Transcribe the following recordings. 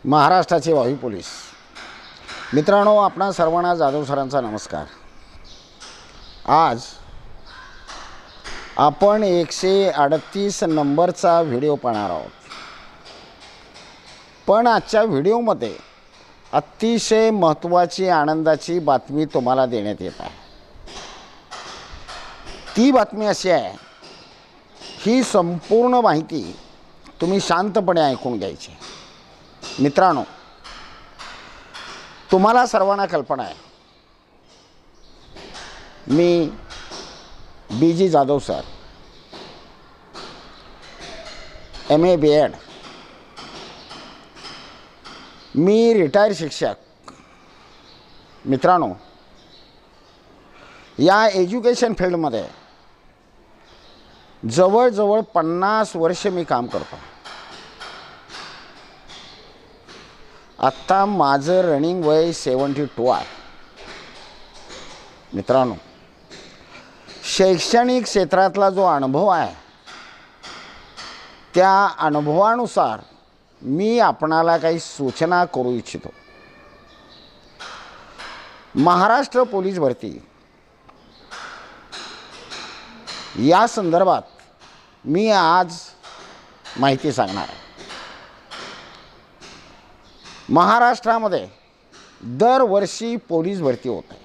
महाराष्ट्राचे वायू पोलीस मित्रांनो, आपणा सर्वांना जाधव सरांचा नमस्कार। आज आपण 138 नंबरचा व्हिडिओ पाहणार आहोत। पण आजच्या व्हिडिओमध्ये अतिशय महत्त्वाची आनंदाची बातमी तुम्हाला देण्यात येत आहे। ती बातमी अशी आहे, ही संपूर्ण माहिती तुम्ही शांतपणे ऐकून घ्यायची। मित्रांनो, तुम्हाला सर्वांना कल्पना आहे, मी BG Jadhav sir, MA BEd, मी रिटायर शिक्षक। मित्रांनो, या एज्युकेशन फील्डमध्ये जवळजवळ 50 वर्ष मी काम करतो। आत्ता माझं रनिंग वय 72 आहे। मित्रांनो, शैक्षणिक क्षेत्रातला जो अनुभव आहे, त्या अनुभवानुसार मी आपणाला काही सूचना करू इच्छितो। महाराष्ट्र पोलीस भरती या संदर्भात मी आज माहिती सांगणार आहे। महाराष्ट्रामध्ये दरवर्षी पोलीस भरती होत आहे।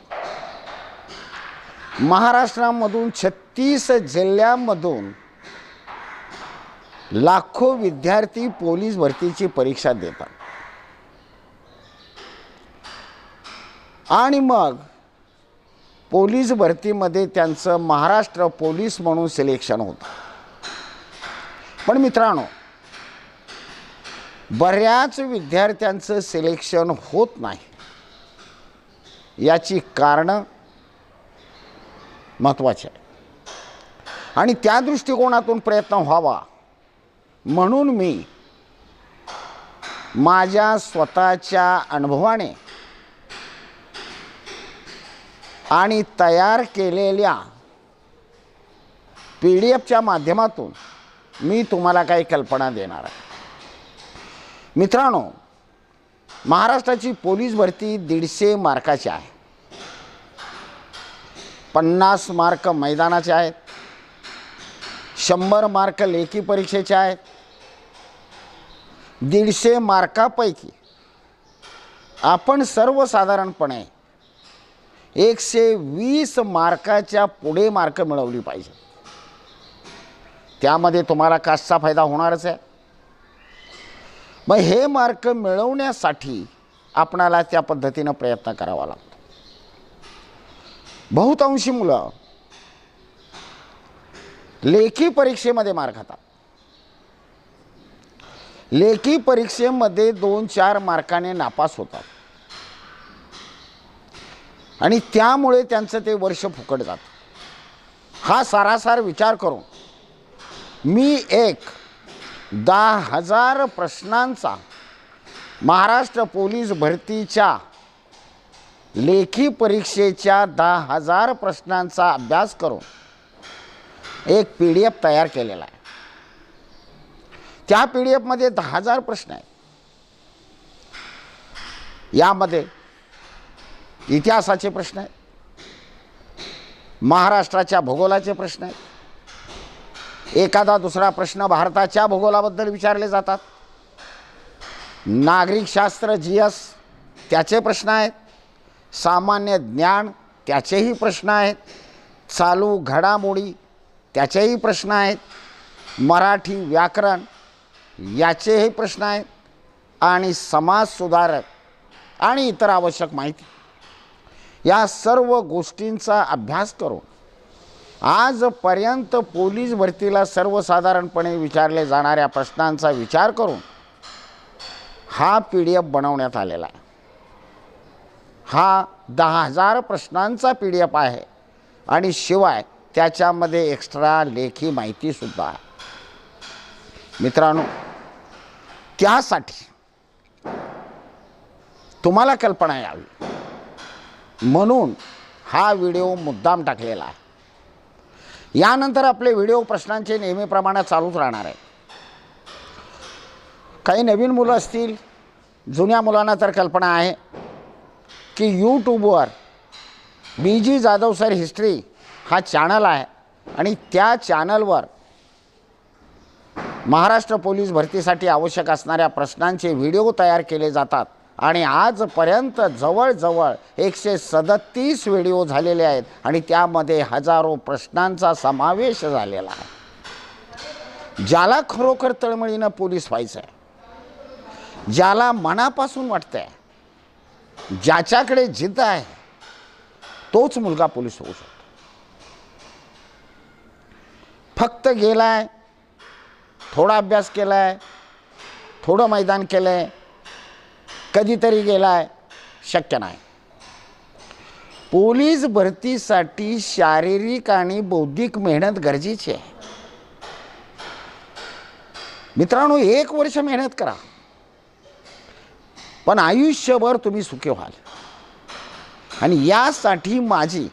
महाराष्ट्रामधून 36 जिल्ह्यांमधून लाखो विद्यार्थी पोलीस भरतीची परीक्षा देतात आणि मग पोलीस भरतीमध्ये त्यांचं महाराष्ट्र पोलीस म्हणून सिलेक्शन होतं। पण मित्रांनो, बऱ्याच विद्यार्थ्यांचं सिलेक्शन होत नाही। याची कारणं महत्त्वाची आहे आणि त्या दृष्टिकोनातून प्रयत्न व्हावा म्हणून मी माझ्या स्वतःच्या अनुभवाने आणि तयार केलेल्या PDF माध्यमातून मी तुम्हाला काही कल्पना देणार आहे। मित्रांनो, महाराष्ट्राची पोलीस भरती 150 मार्काची आहे। 50 मार्क मैदानाचे आहेत, 100 मार्क लेखी परीक्षेचे आहेत। 150 मार्कापैकी आपण सर्वसाधारणपणे 120 मार्काच्या पुढे मार्क मिळवली पाहिजे। त्यामध्ये तुम्हाला कास्टचा फायदा होणारच आहे। मग हे मार्क मिळवण्यासाठी आपणाला त्या पद्धतीने प्रयत्न करावा लागतो। बहुतांशी मुलं लेखी परीक्षेमध्ये मार खातात। लेखी परीक्षेमध्ये 2-4 मार्काने नापास होतात आणि त्यामुळे त्यांचं ते वर्ष फुकट जातं। हा सारासार विचार करून मी एक 10,000 प्रश्नांचा महाराष्ट्र पोलीस भरतीच्या लेखी परीक्षेच्या 10,000 प्रश्नांचा अभ्यास करून एक PDF तयार केलेला आहे। त्या PDF मध्ये 10,000 प्रश्न आहेत। यामध्ये इतिहासाचे प्रश्न आहेत, महाराष्ट्राच्या भूगोलाचे प्रश्न आहेत, एखादा दुसरा प्रश्न भारताच्या भूगोलाबद्दल विचारले जातात, नागरिक शास्त्र GS त्याचे प्रश्न आहेत, सामान्य ज्ञान त्याचेही प्रश्न आहेत, चालू घडामोडी त्याचेही प्रश्न आहेत, मराठी व्याकरण याचेही प्रश्न आहेत आणि समाज सुधारक आणि इतर आवश्यक माहिती या सर्व गोष्टींचा अभ्यास करून आजपर्यंत पोलीस भरतीला सर्वसाधारणपणे विचारले जाणाऱ्या प्रश्नांचा विचार करून हा PDF बनवण्यात आलेला आहे। हा 10,000 प्रश्नांचा PDF आहे आणि शिवाय त्याच्यामध्ये एक्स्ट्रा लेखी माहितीसुद्धा आहे। मित्रांनो, त्यासाठी तुम्हाला कल्पना यावी म्हणून हा व्हिडिओ मुद्दाम टाकलेला आहे। यानंतर आपले व्हिडिओ प्रश्नांचे नेहमीप्रमाणे चालूच राहणार आहे। काही नवीन मुलं असतील जुन्या मुलांना तर कल्पना आहे की यूट्यूबवर बी जी जाधव सर हिस्ट्री हा चॅनल आहे आणि त्या चॅनलवर महाराष्ट्र पोलीस भरतीसाठी आवश्यक असणाऱ्या प्रश्नांचे व्हिडिओ तयार केले जातात आणि आजपर्यंत जवळजवळ 137 व्हिडिओ झालेले आहेत आणि त्यामध्ये हजारो प्रश्नांचा समावेश झालेला आहे. ज्याला खरोखर तळमळीनं पोलीस व्हायचं आहे, ज्याला मनापासून वाटतं आहे, ज्याच्याकडे जिद्द आहे, तोच मुलगा पोलीस होऊ शकतो. फक्त गेलाय, थोडा अभ्यास केलाय, थोडं मैदान केलंय, कधीतरी गेलाय, शक्य नाही. पोलीस भरतीसाठी शारीरिक आणि बौद्धिक मेहनत गरजेची आहे. मित्रांनो, 1 वर्ष मेहनत करा, पण आयुष्यभर तुम्ही सुखी व्हाल. आणि यासाठी माझी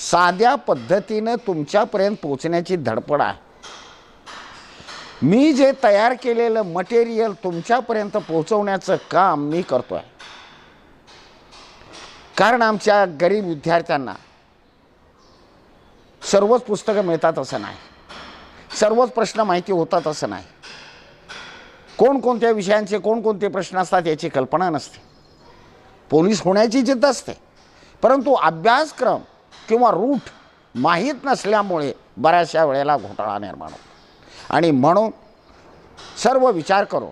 साध्या पद्धतीनं तुमच्यापर्यंत पोहोचण्याची धडपड आहे. मी जे तयार केलेलं मटेरियल तुमच्यापर्यंत पोहोचवण्याचं काम मी करतो आहे. कारण आमच्या गरीब विद्यार्थ्यांना सर्वच पुस्तकं मिळतात असं नाही, सर्वच प्रश्न माहिती होतात असं नाही, कोणकोणत्या विषयांचे कोणकोणते प्रश्न असतात याची कल्पना नसते. पोलीस होण्याची जिद्द असते, परंतु अभ्यासक्रम किंवा रूट माहीत नसल्यामुळे बऱ्याचशा वेळेला घोटाळा निर्माण होतो. आणि म्हणून सर्व विचार करून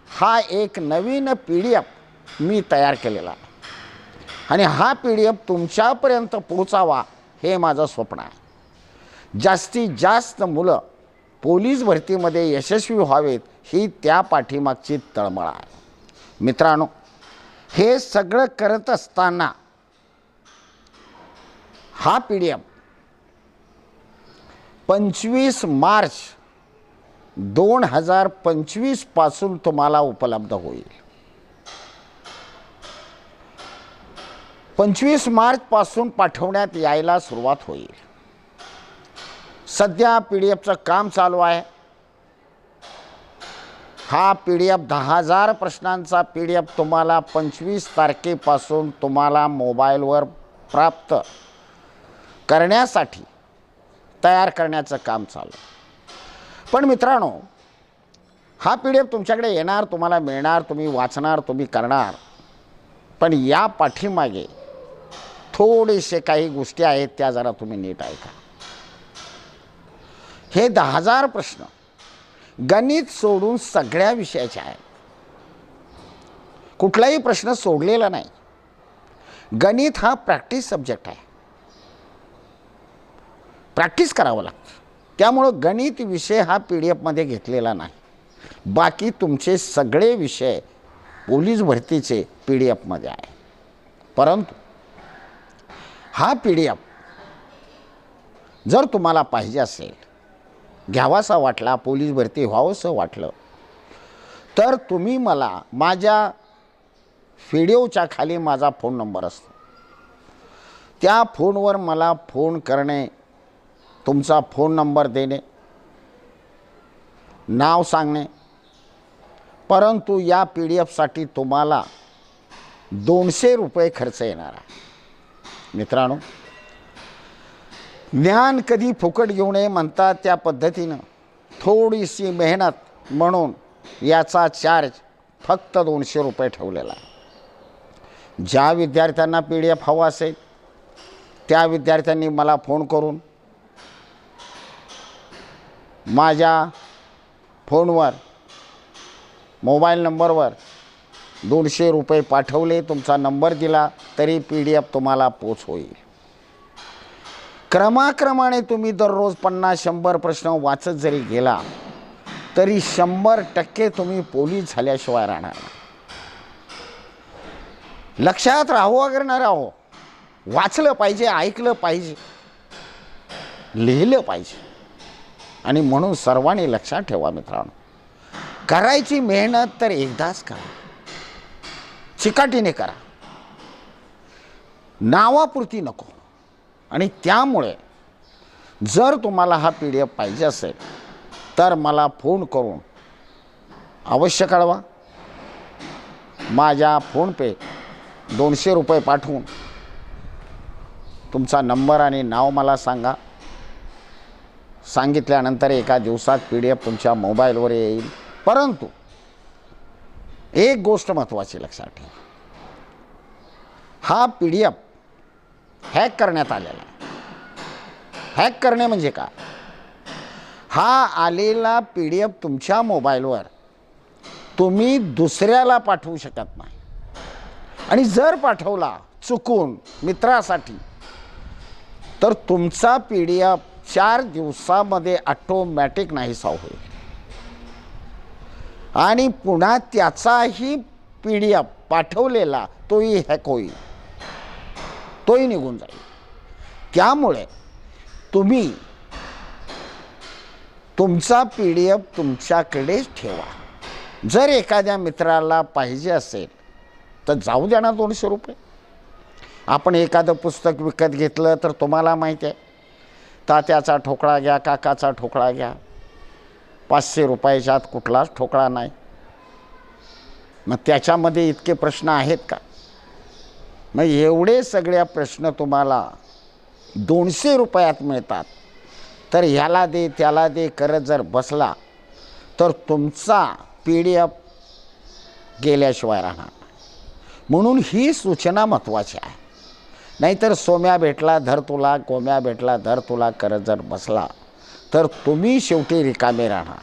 हा एक नवीन PDF मी तयार केलेला आहे आणि हा PDF तुमच्यापर्यंत पोहोचावा हे माझं स्वप्न आहे. जास्तीत जास्त मुलं पोलीस भरतीमध्ये यशस्वी व्हावेत ही त्या पाठीमागची तळमळ आहे. मित्रांनो, हे सगळं करत असताना हा PDF 25 मार्च 2025 पासून तुम्हाला उपलब्ध होईल. 25 मार्च पासून पाठवण्यात यायला सुरुवात होईल. सध्या PDFचं काम चालू आहे. हा PDF 10,000 प्रश्नांचा PDF तुम्हाला 25 तारखेपासून तुम्हाला मोबाईलवर प्राप्त करण्यासाठी तयार करण्याचं काम चालू. पण मित्रांनो, हा PDF तुमच्याकडे येणार, तुम्हाला मिळणार, तुम्ही वाचणार, तुम्ही करणार. पण या पाठीमागे थोडेसे काही गोष्टी आहेत, त्या जरा तुम्ही नीट ऐका. हे 10,000 प्रश्न गणित सोडून सगळ्या विषयाचे आहेत. कुठलाही प्रश्न सोडलेला नाही. गणित हा प्रॅक्टिस सब्जेक्ट आहे, प्रॅक्टिस करावं लागतं. त्यामुळं गणित विषय हा PDF घेतलेला नाही. बाकी तुमचे सगळे विषय पोलीस भरतीचे PDF आहे. परंतु हा PDF जर तुम्हाला पाहिजे असेल, घ्यावासा वाटला, पोलीस भरती व्हावंसं वाटलं, तर तुम्ही मला माझ्या व्हिडिओच्या खाली माझा फोन नंबर असतो, त्या फोनवर मला फोन करणे, तुमचा फोन नंबर देणे, नाव सांगणे. परंतु या PDFसाठी तुम्हाला 200 रुपये खर्च येणार आहे. मित्रांनो, ज्ञान कधी फुकट घेऊ नये म्हणतात, त्या पद्धतीनं थोडीशी मेहनत म्हणून याचा चार्ज फक्त 200 रुपये ठेवलेला आहे. ज्या विद्यार्थ्यांना PDF हवा असेल त्या विद्यार्थ्यांनी मला फोन करून माझ्या फोनवर मोबाईल नंबरवर 200 रुपये पाठवले, तुमचा नंबर दिला, तरी PDF तुम्हाला पोच होईल. क्रमाक्रमाने तुम्ही दररोज 50-100 प्रश्न वाचत जरी गेला तरी 100% तुम्ही पोलीस झाल्याशिवाय राहणार नाही. लक्षात राहो अगर न राहो, वाचलं पाहिजे, ऐकलं पाहिजे, लिहिलं पाहिजे. आणि म्हणून सर्वांनी लक्षात ठेवा मित्रांनो, करायची मेहनत तर एकदाच करा, चिकाटीने करा, नावापुरती नको. आणि त्यामुळे जर तुम्हाला हा PDF पाहिजे असेल तर मला फोन करून अवश्य कळवा. माझ्या फोनपे 200 रुपये पाठवून तुमचा नंबर आणि नाव मला सांगा. सांगितल्यानंतर एका दिवसात PDF तुमच्या मोबाईलवर येईल. परंतु एक गोष्ट महत्त्वाची लक्षात ठेवा, हा PDF हॅक करण्यात आलेला आहे. हॅक करणे म्हणजे काय? हा आलेला PDF तुमच्या मोबाईलवर तुम्ही दुसऱ्याला पाठवू शकत नाही. आणि जर पाठवला चुकून मित्रासाठी, तर तुमचा PDF 4 दिवसामध्ये ऑटोमॅटिक नाहीसा होईल. आणि पुन्हा त्याचाही PDF पाठवलेला तोही हॅक होईल, तोही निघून जाईल. त्यामुळे तुम्ही तुमचा PDF तुमच्याकडेच ठेवा. जर एखाद्या मित्राला पाहिजे असेल तर जाऊ द्या ना 200 रुपये. आपण एखादं पुस्तक विकत घेतलं तर तुम्हाला माहिती आहे, तात्याचा ठोकळा घ्या, काकाचा ठोकळा घ्या, 500 रुपयाच्या आत कुठलाच ठोकळा नाही. मग त्याच्यामध्ये इतके प्रश्न आहेत का? मग एवढे सगळे प्रश्न तुम्हाला 200 रुपयात मिळतात. तर ह्याला दे त्याला दे करत जर बसला तर तुमचा PDF गेल्याशिवाय राहणार. म्हणून ही सूचना महत्त्वाची आहे. नाहीतर सोम्या भेटला धर तुला, कोम्या भेटला धर तुला करत जर बसला तर तुम्ही शेवटी रिकामे राहणार.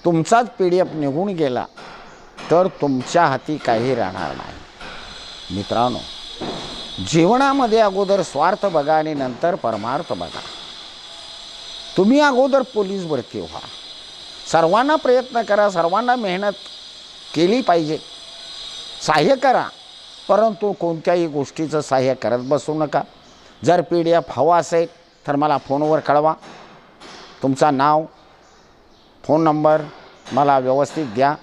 तुमचाच PDF निघून गेला तर तुमच्या हाती काही राहणार नाही. मित्रांनो, जीवनामध्ये अगोदर स्वार्थ बघा आणि नंतर परमार्थ बघा. तुम्ही अगोदर पोलीस भरती व्हा. सर्वांना प्रयत्न करा, सर्वांना मेहनत केली पाहिजे, सहाय्य करा. परंतु कोणत्याही गोष्टीचं सहाय्य करत बसू नका. जर PDF हवा असेल तर मला फोनवर कळवा. तुमचा नाव, फोन नंबर मला व्यवस्थित द्या.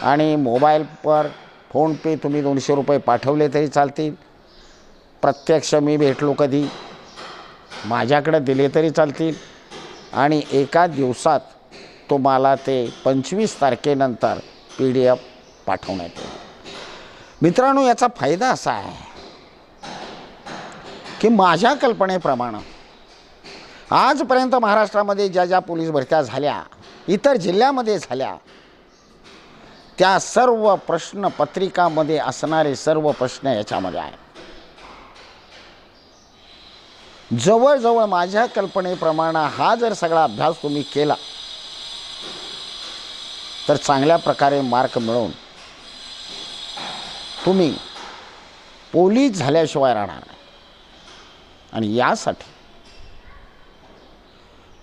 आणि मोबाईलवर फोनपे तुम्ही 200 रुपये पाठवले तरी चालतील. प्रत्यक्ष मी भेटलो कधी माझ्याकडे दिले तरी चालतील. आणि एका दिवसात तुम्हाला ते 25 तारखेनंतर PDF पाठवण्यात येईल. मित्रांनो, याचा फायदा असा आहे की माझ्या कल्पनेप्रमाणे आजपर्यंत महाराष्ट्रामध्ये ज्या ज्या पोलीस भरत्या झाल्या, इतर जिल्ह्यामध्ये झाल्या, त्या सर्व प्रश्न पत्रिकामध्ये असणारे सर्व प्रश्न याच्यामध्ये आहेत. जवळजवळ माझ्या कल्पनेप्रमाणे हा जर सगळा अभ्यास तुम्ही केला तर चांगल्या प्रकारे मार्क मिळवून तुम्ही पोलीस झाल्याशिवाय राहणार नाही. आणि यासाठी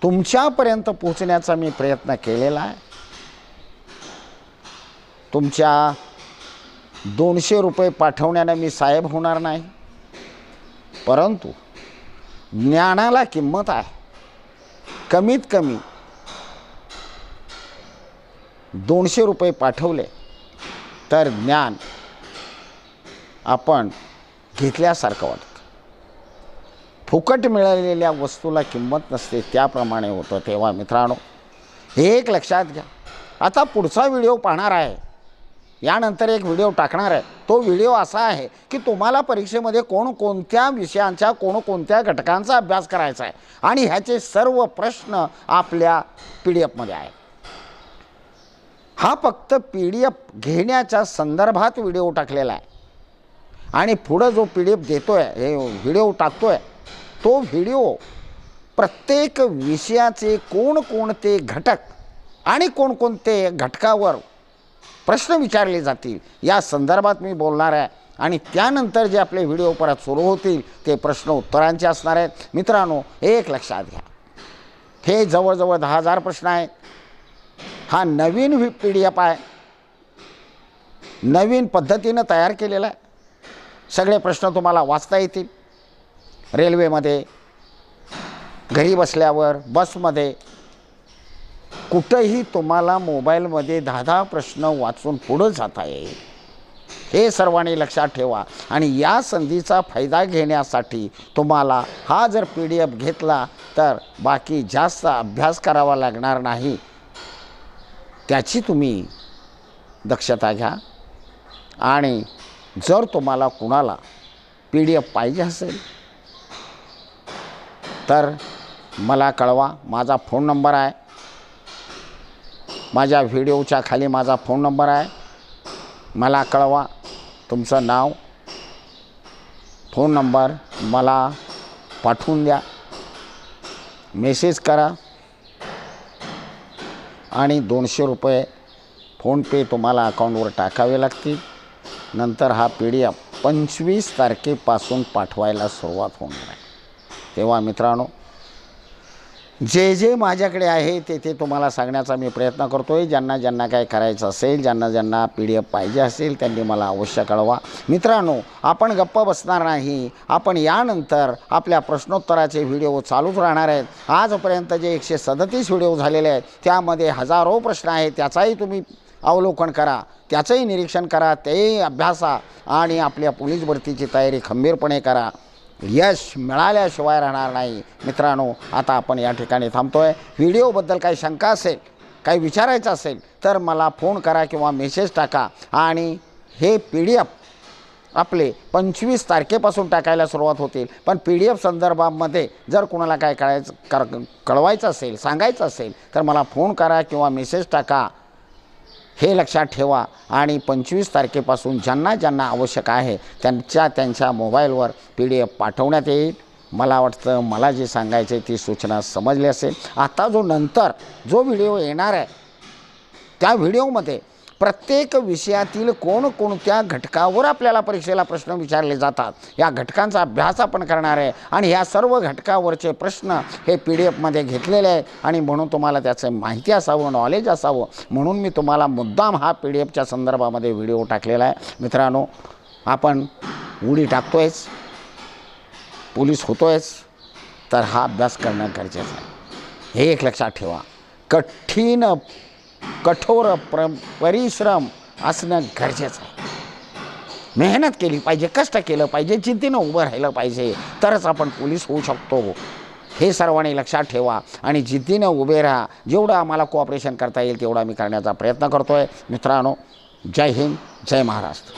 तुमच्यापर्यंत पोहोचण्याचा मी प्रयत्न केलेला आहे. तुमच्या 200 रुपये पाठवण्याने मी साहेब होणार नाही, परंतु ज्ञानाला किंमत आहे. कमीत कमी 200 रुपये पाठवले तर ज्ञान आपण घेतल्यासारखं वाटतं. फुकट मिळालेल्या वस्तूला किंमत नसते, त्याप्रमाणे होतं. तेव्हा मित्रांनो, हे एक लक्षात घ्या. आता पुढचा व्हिडिओ पाहणार आहे, यानंतर एक व्हिडिओ टाकणार आहे. तो व्हिडिओ असा आहे की तुम्हाला परीक्षेमध्ये कोणकोणत्या विषयांच्या कोणकोणत्या घटकांचा अभ्यास करायचा आहे आणि ह्याचे सर्व प्रश्न आपल्या PDF मध्ये आहेत. हा फक्त PDF घेण्याच्या संदर्भात व्हिडिओ टाकलेला आहे. आणि पुढं जो PDF देतोय, हे व्हिडिओ टाकतोय, तो व्हिडिओ प्रत्येक विषयाचे कोणकोणते घटक आणि कोणकोणते घटकावर प्रश्न विचारले जातील या संदर्भात मी बोलणार आहे. आणि त्यानंतर जे आपले व्हिडिओ परत सुरू होतील ते प्रश्न उत्तरांचे असणार आहेत. मित्रांनो, एक लक्षात घ्या, हे जवळजवळ 10,000 प्रश्न आहेत. हा नवीन PDF आहे, नवीन पद्धतीनं तयार केलेला आहे. सगळे प्रश्न तुम्हाला वाचता येतील. रेल्वेमध्ये, घरी बसल्यावर, बसमध्ये, कुठंही तुम्हाला मोबाईलमध्ये 10 प्रश्न वाचून पुढं जाता येईल. हे सर्वांनी लक्षात ठेवा. आणि या संधीचा फायदा घेण्यासाठी तुम्हाला हा जर PDF घेतला तर बाकी जास्त अभ्यास करावा लागणार नाही. त्याची तुम्ही दक्षता घ्या. आणि जर तुम्हाला कुणाला PDF पाहिजे असेल तर मला कळवा. माझा फोन नंबर आहे, माझ्या व्हिडिओच्या खाली माझा फोन नंबर आहे. मला कळवा, तुमचं नाव, फोन नंबर मला पाठवून द्या, मेसेज करा आणि 200 रुपये फोनपे तुम्हाला अकाउंटवर टाकावे लागतील. नंतर हा PDF 25 तारखेपासून पाठवायला सुरुवात होणार आहे. तेव्हा मित्रांनो, जे जे माझ्याकडे आहे ते तुम्हाला सांगण्याचा मी प्रयत्न करतो आहे. ज्यांना ज्यांना काय करायचं असेल, ज्यांना ज्यांना PDF पाहिजे असेल त्यांनी मला अवश्य कळवा. मित्रांनो, आपण गप्प बसणार नाही. आपण यानंतर आपल्या प्रश्नोत्तराचे व्हिडिओ चालूच राहणार आहेत. आजपर्यंत जे 137 व्हिडिओ झालेले आहेत त्यामध्ये हजारो प्रश्न आहेत. त्याचाही तुम्ही अवलोकन करा, त्याचंही निरीक्षण करा, तेही अभ्यासा आणि आपल्या पोलीस भरतीची तयारी खंबीरपणे करा. यश मिळाल्याशिवाय राहणार नाही. मित्रांनो, आता आपण या ठिकाणी थांबतो आहे. व्हिडिओबद्दल काही शंका असेल, काही विचारायचं असेल तर मला फोन करा किंवा मेसेज टाका. आणि हे PDF आपले 25 तारखेपासून टाकायला सुरुवात होतील. पण PDF संदर्भामध्ये जर कुणाला काय कळवायचं असेल, सांगायचं असेल तर मला फोन करा किंवा मेसेज टाका. हे लक्षात ठेवा. आणि 25 तारखेपासून ज्यांना ज्यांना आवश्यक आहे त्यांच्या मोबाईलवर PDF पाठवण्यात येईल. मला वाटतं मला जे सांगायचे ती सूचना समजली असेल. आता नंतर जो व्हिडिओ येणार आहे त्या व्हिडिओमध्ये प्रत्येक विषयातील कोणकोणत्या घटकावर आपल्याला परीक्षेला प्रश्न विचारले जातात या घटकांचा अभ्यास आपण करणार आहे. आणि ह्या सर्व घटकावरचे प्रश्न हे PDF घेतलेले आहेत. आणि म्हणून तुम्हाला त्याचं माहिती असावं, नॉलेज असावं म्हणून मी तुम्हाला मुद्दाम हा PDFच्या संदर्भामध्ये व्हिडिओ टाकलेला आहे. मित्रांनो, आपण उडी टाकतोयच, पोलीस होतोयच, तर हा अभ्यास करणं गरजेचं आहे. हे एक लक्षात ठेवा. कठोर परिश्रम असणं गरजेचं आहे. मेहनत केली पाहिजे, कष्ट केलं पाहिजे, जिद्दीनं उभं राहिलं पाहिजे, तरच आपण पोलीस होऊ शकतो. हे सर्वांनी लक्षात ठेवा आणि जिद्दीनं उभे राहा. जेवढं आम्हाला कोऑपरेशन करता येईल तेवढा मी करण्याचा प्रयत्न करतो आहे. मित्रांनो, जय हिंद, जय महाराष्ट्र.